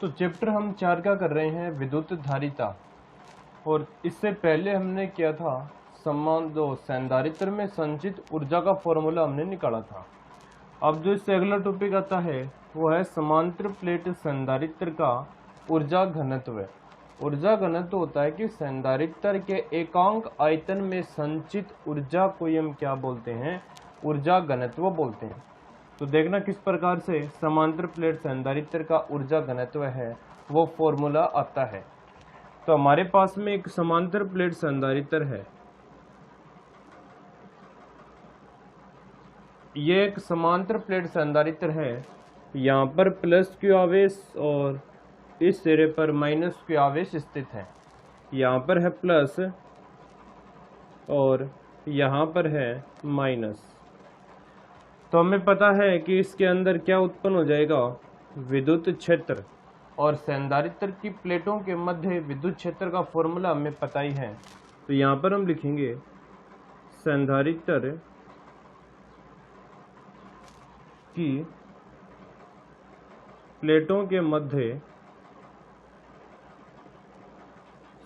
तो चैप्टर हम 4 का कर रहे हैं विद्युत धारिता। और इससे पहले हमने किया था संधारित्र में संचित ऊर्जा का फॉर्मूला हमने निकाला था। अब जो इससे अगला टॉपिक आता है वो है समांतर प्लेट संधारित्र का ऊर्जा घनत्व। ऊर्जा घनत्व होता है कि संधारित्र के एकांक आयतन में संचित ऊर्जा को हम क्या बोलते हैं, ऊर्जा घनत्व बोलते हैं। तो देखना किस प्रकार से समांतर प्लेट संधारित्र का ऊर्जा घनत्व है वो फॉर्मूला आता है। तो हमारे पास में एक समांतर प्लेट संधारित्र है। ये एक समांतर प्लेट संधारित्र है। यहाँ पर प्लस क्यू आवेश और इस सिरे पर माइनस क्यू आवेश स्थित है। यहाँ पर है प्लस और यहाँ पर है माइनस। तो हमें पता है कि इसके अंदर क्या उत्पन्न हो जाएगा, विद्युत क्षेत्र। और संधारित्र की प्लेटों के मध्य विद्युत क्षेत्र का फॉर्मूला हमें पता ही है। तो यहाँ पर हम लिखेंगे संधारित्र की प्लेटों के मध्य,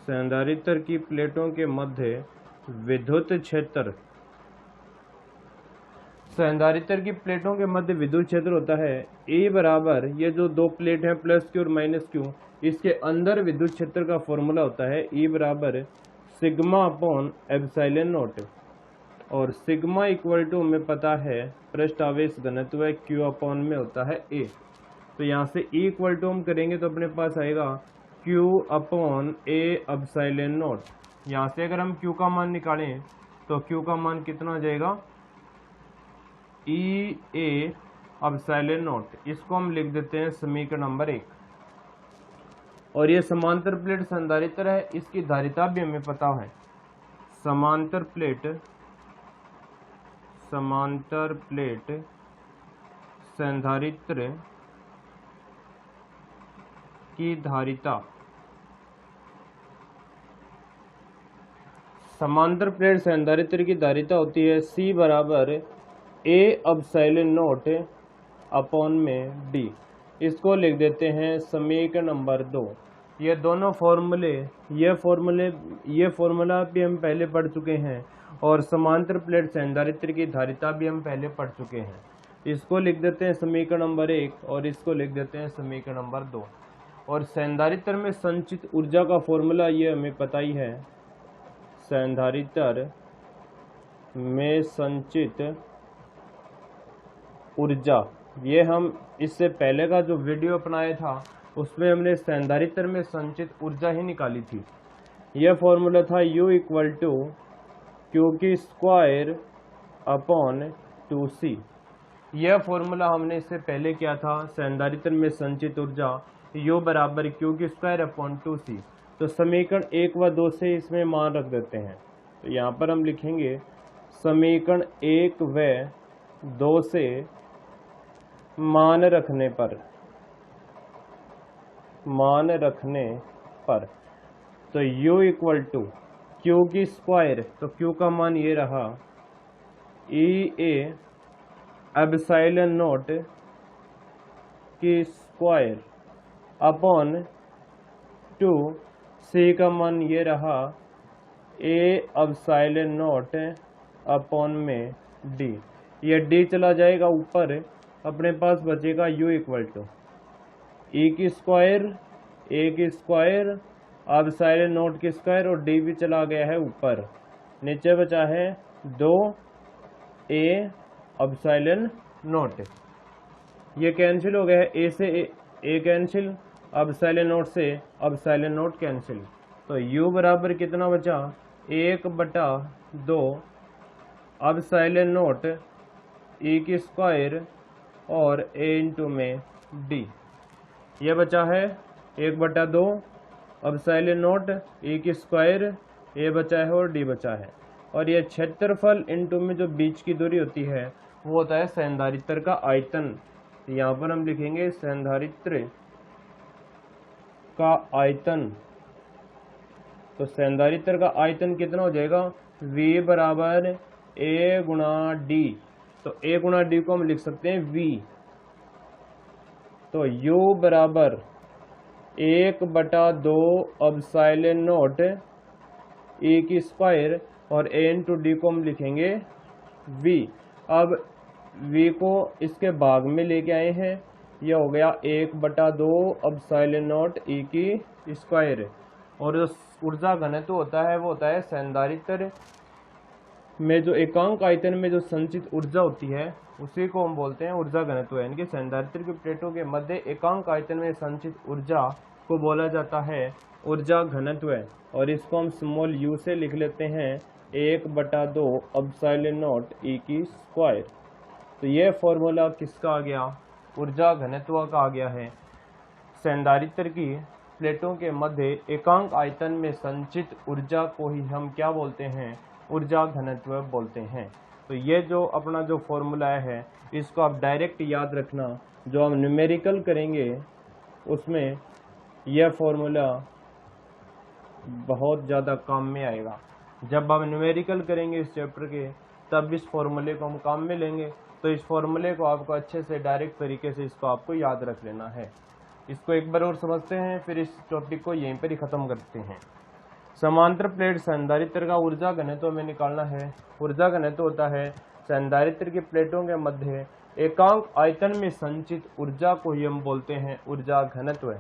संधारित्र की प्लेटों के मध्य विद्युत क्षेत्र। संधारित्र की प्लेटों के मध्य विद्युत क्षेत्र होता है ए बराबर, ये जो दो प्लेट हैं प्लस क्यू और माइनस क्यू, इसके अंदर विद्युत क्षेत्र का फॉर्मूला होता है ए बराबर सिग्मा अपॉन एप्सिलॉन नॉट। और सिग्मा इक्वल टू हमें पता है पृष्ठ आवेश घनत्व है, क्यू अपॉन में होता है ए। तो यहाँ से ए इक्वल टू हम करेंगे तो अपने पास आएगा Q upon A epsilon not. यहाँ से अगर हम क्यू का मान निकालें तो क्यू का मान कितना आ जाएगा, ई ए एप्सिलॉन नॉट। इसको हम लिख देते हैं समीकरण नंबर 1। और ये समांतर प्लेट संधारित्र है, इसकी धारिता भी हमें पता है। समांतर प्लेट संधारित्र की धारिता, समांतर प्लेट संधारित्र की धारिता होती है C बराबर ए एप्सिलॉन नॉट अपॉन में डी। इसको लिख देते हैं समीकरण नंबर 2। ये दोनों फॉर्मूले, ये फॉर्मूला भी हम पहले पढ़ चुके हैं और समांतर प्लेट संधारित्र की धारिता भी हम पहले पढ़ चुके हैं। इसको लिख देते हैं समीकरण नंबर 1 और इसको लिख देते हैं समीकरण नंबर 2। और संधारित्र में संचित ऊर्जा का फॉर्मूला ये हमें पता ही है। संधारित्र में संचित ऊर्जा, ये हम इससे पहले का जो वीडियो अपनाया था उसमें हमने संधारित्र में संचित ऊर्जा ही निकाली थी। यह फॉर्मूला था U इक्वल टू क्यू की स्क्वायर अपॉन 2C। यह फॉर्मूला हमने इससे पहले किया था, संधारित्र में संचित ऊर्जा U बराबर क्यू की स्क्वायर अपॉन 2C। तो समीकरण 1 व 2 से इसमें मान रख देते हैं। तो यहाँ पर हम लिखेंगे समीकरण 1 व 2 से मान रखने पर तो U इक्वल टू क्यू की स्क्वायर, तो क्यू का मान ये रहा ई ए एप्सिलॉन नॉट की स्क्वायर अपॉन 2 C का मान ये रहा ए एप्सिलॉन नॉट अपॉन में डी। ये डी चला जाएगा ऊपर, अपने पास बचेगा U इक्वल टू ई की स्क्वायर, ए की स्क्वायर, एप्सिलॉन नॉट की स्क्वायर और डी भी चला गया है ऊपर। नीचे बचा है 2 ए एप्सिलॉन नॉट। ये कैंसिल हो गया है, ए से ए कैंसिल, एप्सिलॉन नॉट से एप्सिलॉन नॉट कैंसिल। तो U बराबर कितना बचा, 1/2 एप्सिलॉन नॉट ई की स्क्वायर और ए इंटू में डी। यह बचा है 1/2 एप्सिलॉन नॉट ई की स्क्वायर, ए बचा है और डी बचा है। और यह क्षेत्रफल इंटू में जो बीच की दूरी होती है वो होता है संधारित्र का आयतन। यहाँ पर हम लिखेंगे संधारित्र का आयतन। तो संधारित्र का आयतन कितना हो जाएगा, V बराबर A गुणा डी। तो A गुणा डी को हम लिख सकते हैं V। तो U बराबर 1/2 एप्सिलॉन नॉट ई की स्क्वायर और ए इंटू डी को हम लिखेंगे v। अब v को इसके भाग में लेके आए हैं, यह हो गया 1/2 एप्सिलॉन नॉट ई की स्क्वायर। और जो ऊर्जा घनत्व होता है वो होता है संधारित्र में जो एकांक आयतन में जो संचित ऊर्जा होती है उसी को हम बोलते हैं ऊर्जा घनत्व। यानी कि संधारित्र की प्लेटों के मध्य एकांक आयतन में संचित ऊर्जा को बोला जाता है ऊर्जा घनत्व। और इसको हम स्मॉल u से लिख लेते हैं 1/2 एप्सिलॉन नॉट ई की स्क्वायर। तो ये फॉर्मूला किसका आ गया? ऊर्जा घनत्व का आ गया है। संधारित्र की प्लेटों के मध्य एकांक आयतन में संचित ऊर्जा को ही हम क्या बोलते हैं? ऊर्जा घनत्व बोलते हैं। तो ये जो अपना जो फॉर्मूला है इसको आप डायरेक्ट याद रखना। जो हम न्यूमेरिकल करेंगे उसमें यह फॉर्मूला बहुत ज़्यादा काम में आएगा। जब हम न्यूमेरिकल करेंगे इस चैप्टर के तब इस फॉर्मूले को हम काम में लेंगे। तो इस फॉर्मूले को आपको अच्छे से डायरेक्ट तरीके से इसको आपको याद रख लेना है। इसको एक बार और समझते हैं, फिर इस टॉपिक को यहीं पर ही ख़त्म करते हैं। समांतर प्लेट संधारित्र का ऊर्जा घनत्व में निकालना है। ऊर्जा घनत्व होता है संधारित्र की प्लेटों के मध्य एकांक आयतन में संचित ऊर्जा को ही हम बोलते हैं ऊर्जा घनत्व।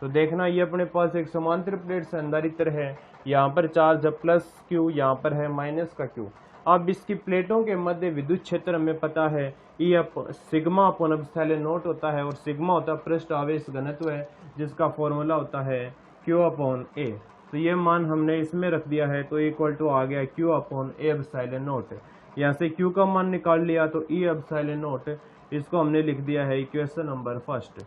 तो देखना ये अपने पास एक समांतर प्लेट संधारित्र है, यहाँ पर चार्ज प्लस क्यू, यहाँ पर है माइनस का क्यू। अब इसकी प्लेटों के मध्य विद्युत क्षेत्र हमें पता है ई सिग्मा अपॉन एप्सिलॉन नॉट होता है, और सिग्मा होता है पृष्ठ आवेश घनत्व है जिसका फॉर्मूला होता है क्यू अपॉन ए। तो ये मान हमने इसमें रख दिया है, तो इक्वल टू आ गया Q upon A epsilon not. यहाँ से क्यू का मान निकाल लिया तो ई एप्सिलॉन नॉट, इसको हमने लिख दिया है इक्वेशन नंबर फर्स्ट।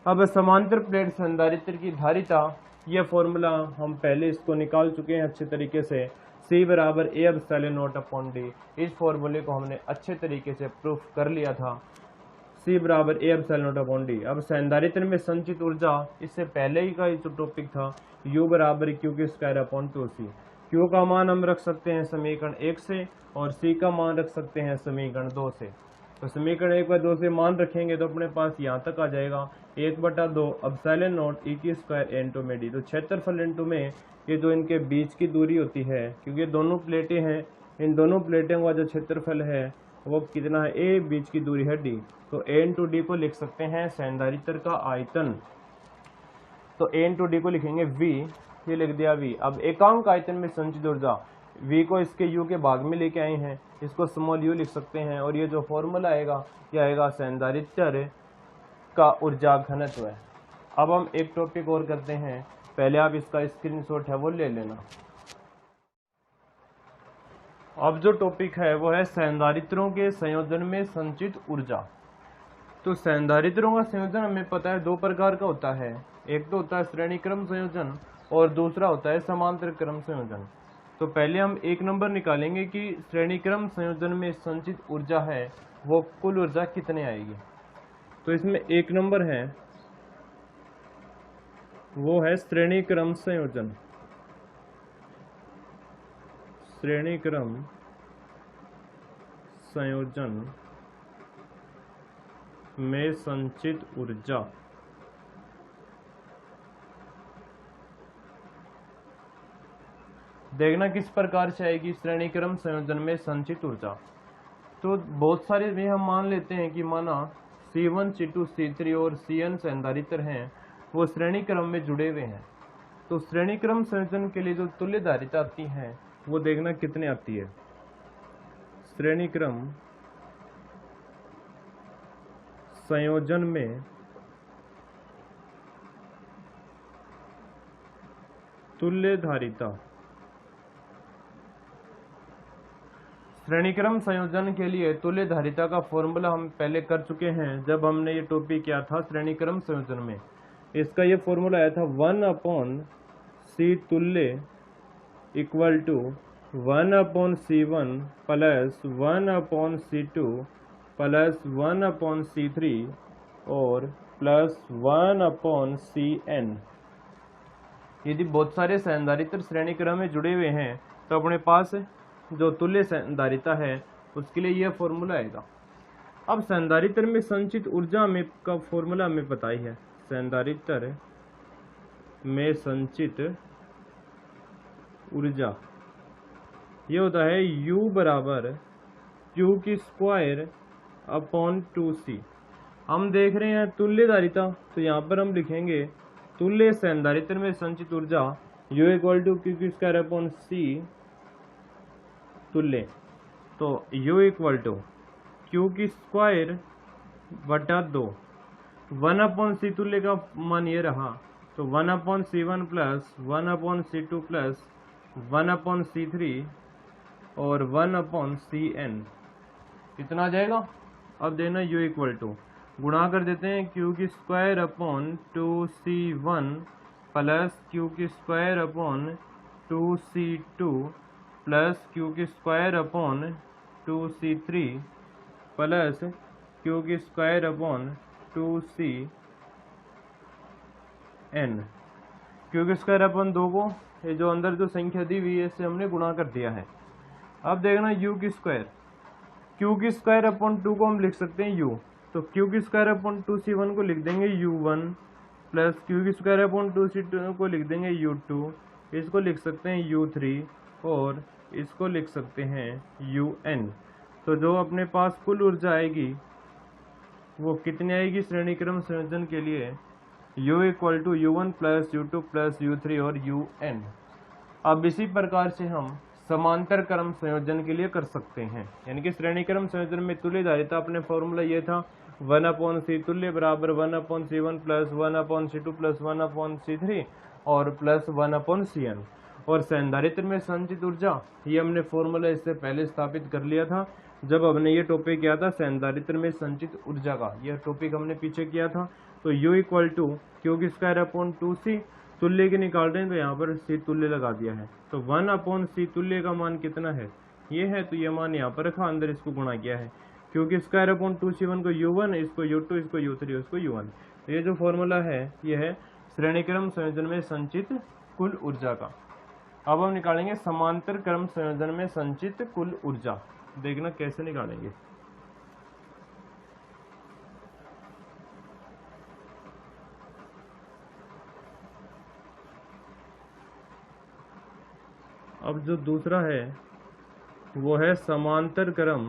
अब समांतर प्लेट संधारित्र की धारिता, यह फॉर्मूला हम पहले इसको निकाल चुके हैं अच्छे तरीके से। C बराबर A epsilon not upon D, इस फॉर्मूले को हमने अच्छे तरीके से प्रूफ कर लिया था। C बराबर A epsilon not upon D. अब संधारित्र में संचित ऊर्जा, इससे पहले ही का जो टॉपिक था, U बराबर क्यू की स्क्वायर अपॉन 2C। क्यू का मान हम रख सकते हैं समीकरण 1 से, और C का मान रख सकते हैं समीकरण 2 से। तो समीकरण 1 व 2 से मान रखेंगे तो अपने पास यहाँ तक आ जाएगा 1/2 एप्सिलॉन नॉट ई की स्क्वायर इंटू में डी। तो क्षेत्रफल इंटू में ये जो इनके बीच की दूरी होती है, क्योंकि दोनों प्लेटें हैं, इन दोनों प्लेटों का जो क्षेत्रफल है वो कितना है? ए, बीच की दूरी है डी। तो ए इंटू डी को लिख सकते हैं संधारित्र का आयतन। तो ए इंटू डी को लिखेंगे वी, ये लिख दिया वी। अब एकांक आयतन में संचित ऊर्जा, वी को इसके यू के भाग में लेके आए हैं, इसको स्मॉल यू लिख सकते हैं। और ये जो फॉर्मूला आएगा ये आएगा संधारित्र का ऊर्जा घनत्व है। अब हम एक टॉपिक और करते हैं, पहले आप इसका स्क्रीनशॉट है वो ले लेना। अब जो टॉपिक है वो है संधारित्रों के संयोजन में संचित ऊर्जा। तो संधारित्रों का संयोजन हमें पता है दो प्रकार का होता है, एक तो होता है श्रेणी क्रम संयोजन और दूसरा होता है समांतर क्रम संयोजन। तो पहले हम एक नंबर निकालेंगे कि श्रेणी क्रम संयोजन में संचित ऊर्जा है वो कुल ऊर्जा कितने आएगी। तो इसमें एक नंबर है वो है श्रेणी क्रम संयोजन। श्रेणी क्रम संयोजन में संचित ऊर्जा। देखना किस प्रकार से आएगी श्रेणी क्रम संयोजन में संचित ऊर्जा। तो बहुत सारे भी हम मान लेते हैं कि माना C1, C2, C3 और Cn संधारित्र हैं, वो श्रेणी क्रम में जुड़े हुए हैं। तो श्रेणी क्रम संयोजन के लिए जो तुल्य धारिता आती है वो देखना कितने आती है। श्रेणी क्रम संयोजन में तुल्य धारिता, श्रेणीक्रम संयोजन के लिए तुल्य धारिता का फॉर्मूला हम पहले कर चुके हैं जब हमने ये टॉपिक किया था श्रेणीक्रम संयोजन में। इसका ये फॉर्मूला आया था 1/C तुल्य equal to 1/C1 plus 1/C2 plus 1/C3 और प्लस 1/Cn। यदि बहुत सारे संधारित्र श्रेणी क्रम में जुड़े हुए हैं तो अपने पास जो तुल्य संधारिता है उसके लिए यह फॉर्मूला आएगा। अब संधारित्र में संचित ऊर्जा में का फॉर्मूला हमें पता ही है। संधारित्र में संचित ऊर्जा, ये होता है U बराबर Q की स्क्वायर अपॉन 2C। हम देख रहे हैं तुल्य धारिता, तो यहाँ पर हम लिखेंगे तुल्य संधारित्र में संचित ऊर्जा U इक्वल टू Q की स्क्वायर अपॉन C तुल्य। तो U इक्वल टू Q की स्क्वायर बटा 2, 1 अपॉन C तुल्य का मान ये रहा, तो 1 upon C1 plus 1 upon C2 plus 1 upon C3 और 1 अपॉन Cn, इतना आ जाएगा। अब देना U इक्वल टू गुणा कर देते हैं Q की square upon 2C1 plus Q की square upon 2C2 plus Q की square upon 2C3 plus Q की स्क्वायर अपॉन 2Cn। Q की स्क्वायर अपॉन 2 को ये जो अंदर जो संख्या दी हुई है इससे हमने गुणा कर दिया है। अब देखना U की स्क्वायर, Q की स्क्वायर अपॉन 2 को हम लिख सकते हैं U, तो Q की स्क्वायर अपॉन 2C1 को लिख देंगे U1 प्लस Q की स्क्वायर अपॉन 2C2 को लिख देंगे U2, इसको लिख सकते हैं U3 और इसको लिख सकते हैं UN। तो जो अपने पास कुल ऊर्जा आएगी वो कितनी आएगी श्रेणी क्रम संयोजन के लिए, U equal to U1 plus U2 plus U3 और UN। अब इसी प्रकार से हम समांतर क्रम संयोजन के लिए कर सकते हैं, यानी कि श्रेणी क्रम संयोजन में तुल्य धारिता अपने फॉर्मूला ये था 1 अपॉन C तुल्य बराबर 1 upon C1 plus 1 upon C2 plus 1 upon C3 और प्लस 1 अपॉन Cn। और संधारित्र में संचित ऊर्जा ये हमने फॉर्मूला इससे पहले स्थापित कर लिया था जब हमने ये टॉपिक किया था संधारित्र में संचित ऊर्जा का, यह टॉपिक हमने पीछे किया था। तो U इक्वल टू Q की स्क्वायर अपॉन 2C तुल्य के निकाल रहे हैं, तो यहाँ पर C तुल्य लगा दिया है, तो 1 अपॉन C तुल्य का मान कितना है, ये है, तो ये मान यहाँ पर रखा, अंदर इसको गुणा किया है। Q की स्क्वायर अपॉन 2C1 को U1, इसको U2, इसको U3, इसको U1। तो ये जो फॉर्मूला है ये है श्रेणी क्रम संयोजन में संचित कुल ऊर्जा का। अब हम निकालेंगे समांतर क्रम संयोजन में संचित कुल ऊर्जा, देखना कैसे निकालेंगे। अब जो दूसरा है वो है समांतर क्रम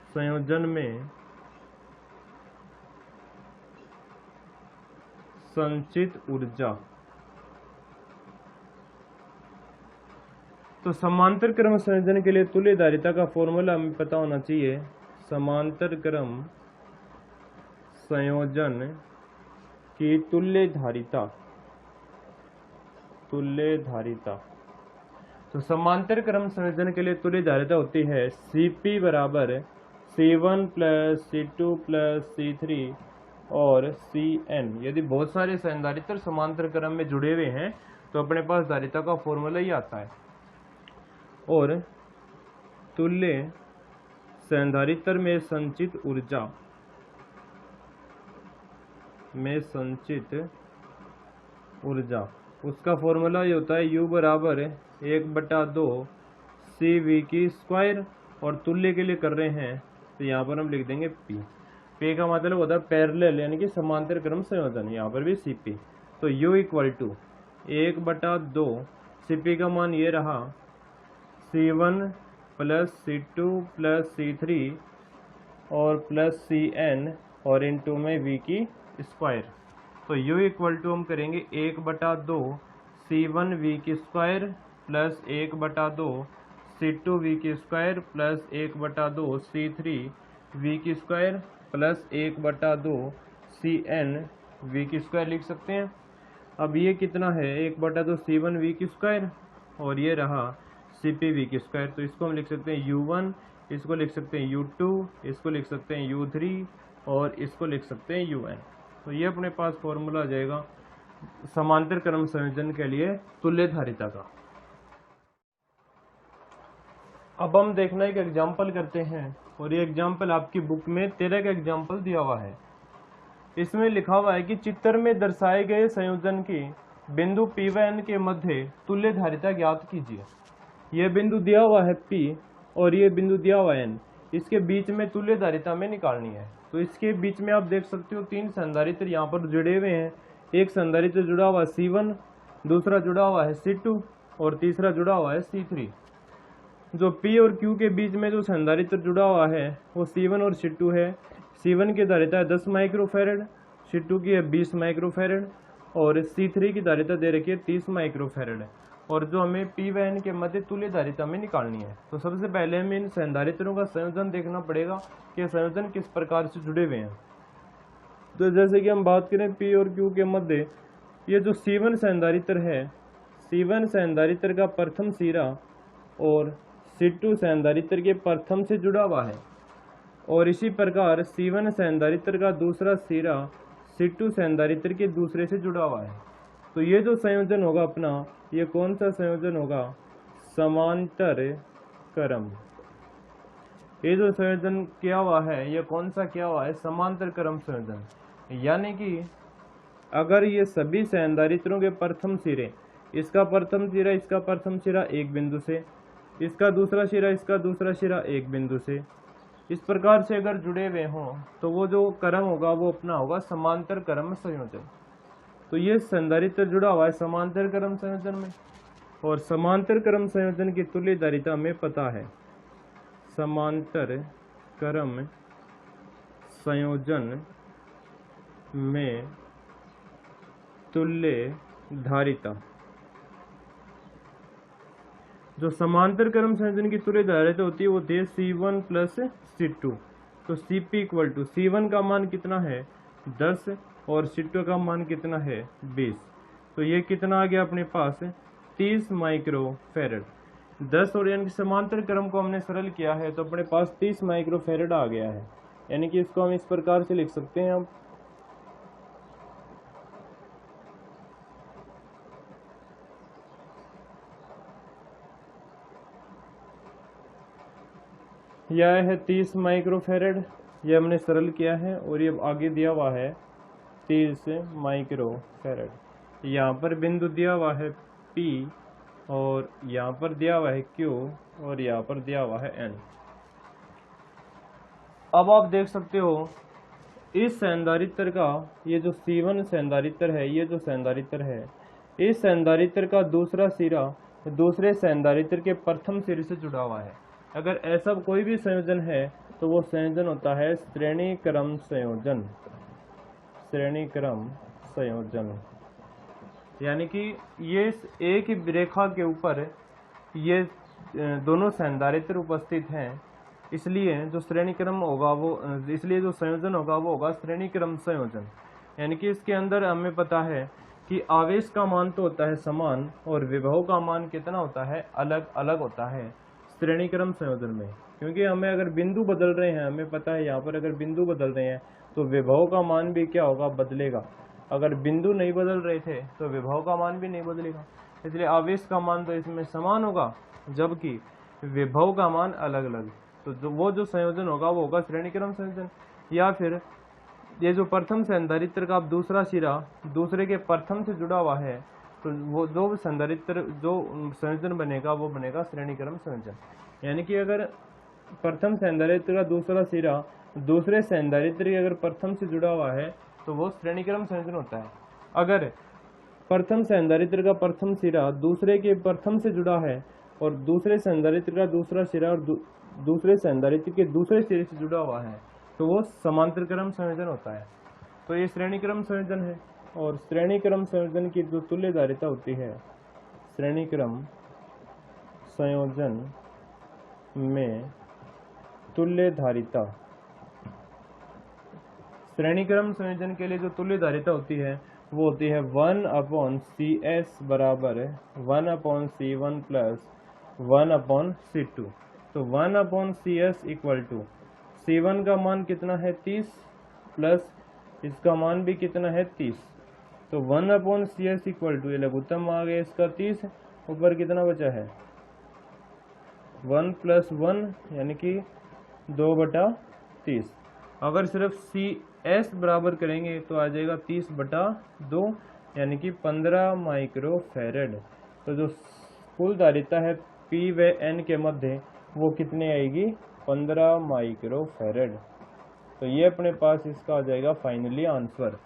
संयोजन में संचित ऊर्जा। तो समांतर क्रम संयोजन के लिए तुल्य धारिता का फॉर्मूला हमें पता होना चाहिए। समांतर क्रम संयोजन की तुल्य धारिता, तो समांतर क्रम संयोजन के लिए तुल्य धारिता होती है Cp बराबर C1 plus C2 plus C3 और Cn। यदि बहुत सारे संधारित्र समांतर क्रम में जुड़े हुए हैं तो अपने पास धारिता का फॉर्मूला ही आता है। और तुल्य संधारित्र में संचित ऊर्जा उसका फॉर्मूला ये होता है U बराबर 1/2 CV की स्क्वायर, और तुल्य के लिए कर रहे हैं तो यहाँ पर हम लिख देंगे P का मतलब होता है पैरेलल, यानी कि समांतर क्रम संयोजन, यहाँ पर भी Cp। तो U इक्वल टू 1/2 Cp का मान ये रहा C1 plus C2 plus C3 और प्लस Cn और इनटू में V की स्क्वायर। तो U इक्वल टू हम करेंगे 1/2 C1 V की स्क्वायर प्लस 1/2 C2 V की स्क्वायर प्लस 1/2 C3 V की स्क्वायर प्लस 1/2 Cn V की स्क्वायर लिख सकते हैं। अब ये कितना है 1/2 C1 V की स्क्वायर और ये रहा Cp V की स्क्वायर, तो इसको हम लिख सकते हैं U1, इसको लिख सकते हैं U2, इसको लिख सकते हैं U3 और इसको लिख सकते हैं UN। तो ये अपने पास फॉर्मूला आ जाएगा समांतर क्रम संयोजन के लिए तुल्य धारिता का। अब हम देखना एक एग्जाम्पल करते हैं, और ये एग्जाम्पल आपकी बुक में 13 का एग्जाम्पल दिया हुआ है। इसमें लिखा हुआ है कि चित्र में दर्शाए गए संयोजन की बिंदु P व N के मध्य तुल्य धारिता ज्ञात कीजिए। यह बिंदु दिया हुआ है P और ये बिंदु दिया हुआ है N, इसके बीच में तुल्य धारिता में निकालनी है। तो इसके बीच में आप देख सकते हो 3 संधारित्र यहाँ पर जुड़े हुए हैं। एक संधारित्र जुड़ा हुआ है C1, दूसरा जुड़ा हुआ है C2 और तीसरा जुड़ा हुआ है C3। जो P और Q के बीच में जो संधारित्र जुड़ा हुआ है वो C1 और C2 है। C1 की धारिता है 10 माइक्रोफैरड, C2 की है 20 माइक्रोफैरड और C3 की धारिता दे रखी है 30 माइक्रोफैरड। और जो हमें P व N के मध्य तुल्य धारिता हमें निकालनी है, तो सबसे पहले हमें इन संधारित्रों का संयोजन देखना पड़ेगा कि संयोजन किस प्रकार से जुड़े हुए हैं। तो जैसे कि हम बात करें P और Q के मध्य, ये जो C1 संधारित्र है, C1 संधारित्र का प्रथम सिरा और C2 संधारित्र के प्रथम से जुड़ा हुआ है, और इसी प्रकार C1 संधारित्र का दूसरा सिरा C2 संधारित्र के दूसरे से जुड़ा हुआ है। तो ये जो संयोजन होगा अपना, ये कौन सा संयोजन होगा? समांतर क्रम। ये जो संयोजन किया हुआ है, ये कौन सा किया हुआ है? समांतर क्रम संयोजन। यानी कि अगर ये सभी संधारित्रों के प्रथम सिरे, इसका प्रथम सिरा, इसका प्रथम सिरा एक बिंदु से, इसका दूसरा सिरा, इसका दूसरा सिरा एक बिंदु से, इस प्रकार से अगर जुड़े हुए हों, तो वो जो क्रम होगा वो अपना होगा समांतर क्रम संयोजन। तो ये संधारित्र जुड़ा हुआ है समांतर क्रम संयोजन में, और समांतर क्रम संयोजन की तुल्य धारिता हमें पता है। समांतर क्रम संयोजन में तुल्य धारिता, जो समांतर क्रम संयोजन की तुल्य धारिता होती है वो होती है C1 प्लस C2। तो Cp इक्वल टू C1 का मान कितना है? 10 और C2 का मान कितना है? 20। तो ये कितना आ गया अपने पास? 30 माइक्रोफैरड। 10 और यानी कि समांतर क्रम को हमने सरल किया है तो अपने पास 30 माइक्रोफैरड आ गया है। यानी कि इसको हम इस प्रकार से लिख सकते हैं अब, यह है 30 माइक्रोफैरड, यह हमने सरल किया है, और ये आगे दिया हुआ है 30 माइक्रोफैरड। यहाँ पर बिंदु दिया हुआ है P, और यहाँ पर दिया हुआ है Q, और यहाँ पर दिया हुआ है N। अब आप देख सकते हो इस संधारित्र का, ये जो C1 संधारित्र है, ये जो संधारित्र है, इस संधारित्र का दूसरा सिरा दूसरे संधारित्र के प्रथम सिरे से जुड़ा हुआ है। अगर ऐसा कोई भी संयोजन है तो वो संयोजन होता है श्रेणी क्रम संयोजन। श्रेणी क्रम संयोजन यानी कि ये एक ही रेखा के ऊपर ये दोनों संधारित्र उपस्थित हैं, इसलिए जो श्रेणी क्रम होगा वो, इसलिए जो संयोजन होगा वो होगा श्रेणी क्रम संयोजन। यानी कि इसके अंदर हमें पता है कि आवेश का मान तो होता है समान और विभव का मान कितना होता है? अलग अलग होता है श्रेणी क्रम संयोजन में। क्योंकि हमें अगर बिंदु बदल रहे हैं, हमें पता है यहाँ पर अगर बिंदु बदल रहे हैं तो विभव का मान भी क्या होगा? बदलेगा। अगर बिंदु नहीं बदल रहे थे तो विभव का मान भी नहीं बदलेगा। इसलिए आवेश का मान तो इसमें समान होगा, जबकि विभव का मान अलग अलग। तो वो जो संयोजन होगा वो होगा श्रेणी क्रम संयोजन। या फिर ये जो प्रथम संधारित्र का दूसरा सिरा दूसरे के प्रथम से जुड़ा हुआ है, तो वो जो संधारित्र जो संयोजन बनेगा वो बनेगा श्रेणी क्रम संयोजन। यानी कि अगर प्रथम संधारित्र का दूसरा सिरा दूसरे संधारित्र के अगर प्रथम से जुड़ा हुआ है तो वो श्रेणी क्रम संयोजन होता है। अगर प्रथम संधारित्र का प्रथम सिरा दूसरे के प्रथम से जुड़ा है और दूसरे संधारित्र का दूसरा सिरा और दूसरे संधारित्र के दूसरे सिरे से जुड़ा हुआ है तो वो समांतर क्रम संयोजन होता है। तो ये श्रेणी क्रम संयोजन है। और श्रेणी क्रम संयोजन की जो तुल्य धारिता होती है, श्रेणी क्रम संयोजन में तुल्य धारिता, श्रेणी क्रम संयोजन के लिए जो तुल्य धारिता होती है वो होती है 1/CS बराबर 1/C1 प्लस 1/C2। तो 1/CS इक्वल टू C1 का मान कितना है? 30 प्लस इसका मान भी कितना है? 30। तो 1/CS इक्वल टू, ये लघुत्तम आ गया इसका 30, ऊपर कितना बचा है? 1 + 1 यानी कि 2/30। अगर सिर्फ CS बराबर करेंगे तो आ जाएगा 30/2 यानी कि 15 माइक्रोफैरड। तो जो कुल धारिता है P व N के मध्य वो कितनी आएगी? 15 माइक्रोफैरड। तो ये अपने पास इसका आ जाएगा फाइनली आंसर।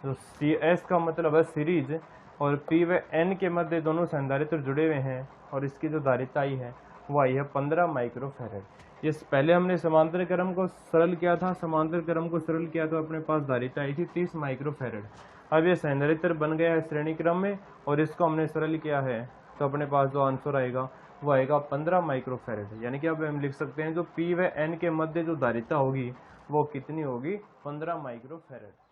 तो सी एस का मतलब है सीरीज, और पी व एन के मध्य दोनों संधारित्र जुड़े हुए हैं, और इसकी जो धारिता आई है वो आई है 15 माइक्रोफैरड। ये पहले हमने समांतर क्रम को सरल किया था, समांतर क्रम को सरल किया तो अपने पास धारिता आई थी 30 माइक्रोफैरड। अब ये संधारित्र बन गया है श्रेणी क्रम में, और इसको हमने सरल किया है, तो अपने पास जो आंसर आएगा वो आएगा 15 माइक्रोफैरड। यानी कि अब हम लिख सकते हैं जो पी व एन के मध्य जो धारिता होगी वो कितनी होगी, 15 माइक्रोफैरड।